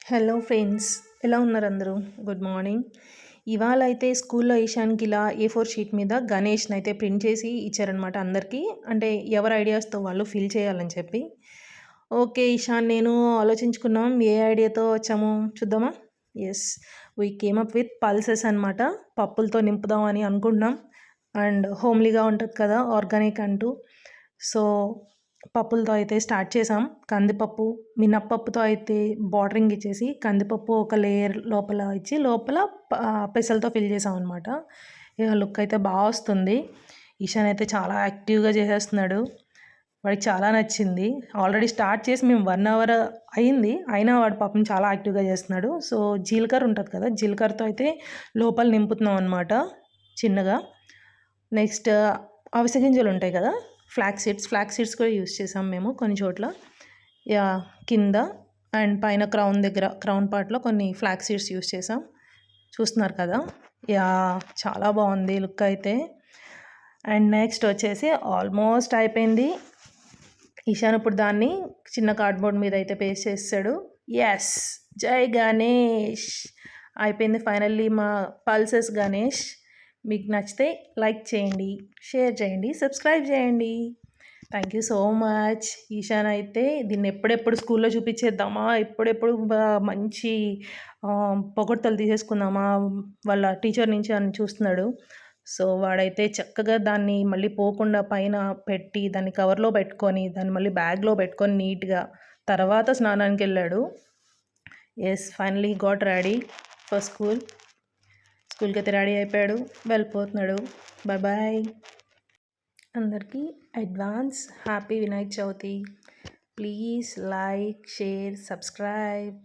Hello friends, ఎలా ఉన్నారు అందరూ? Good morning. ఇవాళ అయితే స్కూల్లో ఈశాన్కి ఇలా A4 షీట్ మీద గణేష్ని అయితే ప్రింట్ చేసి ఇచ్చారనమాట అందరికీ. అంటే ఎవరి ఐడియాస్తో వాళ్ళు ఫిల్ చేయాలని చెప్పి. ఓకే ఈశాన్, నేను ఆలోచించుకున్నాం ఏ ఐడియాతో వచ్చామో చూద్దామా. Yes, we came up with pulses అనమాట. పప్పులతో నింపుదాం అని అనుకుంటున్నాం. అండ్ హోమ్లీగా ఉంటుంది కదా ఆర్గానిక్ అంటూ. సో పప్పులతో అయితే స్టార్ట్ చేసాం. కందిపప్పు, మినప్పప్పుతో అయితే బార్డరింగ్ ఇచ్చేసి కందిపప్పు ఒక లేయర్ లోపల ఇచ్చి లోపల పెసలతో ఫిల్ చేసాం అనమాట. ఇక లుక్ అయితే బాగా వస్తుంది. ఈశాన్ అయితే చాలా యాక్టివ్గా చేసేస్తున్నాడు. వాడికి చాలా నచ్చింది. ఆల్రెడీ స్టార్ట్ చేసి మేము 1 అవర్ అయింది, అయినా వాడు పాపం చాలా యాక్టివ్గా చేస్తున్నాడు. సో జీలకర్ర ఉంటుంది కదా, జీలకర్రతో అయితే లోపల నింపుతున్నాం అనమాట చిన్నగా. నెక్స్ట్ అవిసె గింజలు ఉంటాయి కదా, ఫ్లాక్ సీడ్స్ కూడా యూస్ చేసాం మేము కొన్ని చోట్ల. యా, కింద అండ్ పైన క్రౌన్ పార్ట్లో కొన్ని ఫ్లాక్ సీడ్స్ యూస్ చేసాం. చూస్తున్నారు కదా, యా చాలా బాగుంది లుక్ అయితే. అండ్ నెక్స్ట్ వచ్చేసి ఆల్మోస్ట్ అయిపోయింది. ఈశాన్ ఇప్పుడు దాన్ని చిన్న కార్డ్బోర్డ్ మీద అయితే పేస్ట్ చేస్తాడు. ఎస్, జై గణేష్ అయిపోయింది ఫైనల్లీ మా పల్సెస్ గణేష్. మీకు నచ్చితే లైక్ చేయండి, షేర్ చేయండి, సబ్స్క్రైబ్ చేయండి. Thank you so much. Ishaan అయితే దీన్ని ఎప్పుడెప్పుడు స్కూల్లో చూపించేద్దామా, ఎప్పుడెప్పుడు మంచి పొగడ్తలు తీసేసుకుందామా వాళ్ళ టీచర్ నుంచి అని చూస్తున్నాడు. సో వాడైతే చక్కగా దాన్ని మళ్ళీ పోకుండా పైన పెట్టి దాన్ని కవర్లో పెట్టుకొని దాన్ని మళ్ళీ బ్యాగ్లో పెట్టుకొని నీట్గా తర్వాత స్నానానికి వెళ్ళాడు. Yes, finally got ready for స్కూల్కి అయితే రెడీ అయిపోయాడు, వెళ్ళిపోతున్నాడు. బాయ్ బాయ్ అందరికీ. Advance happy Vinayaka Chavithi. Please like, share, subscribe.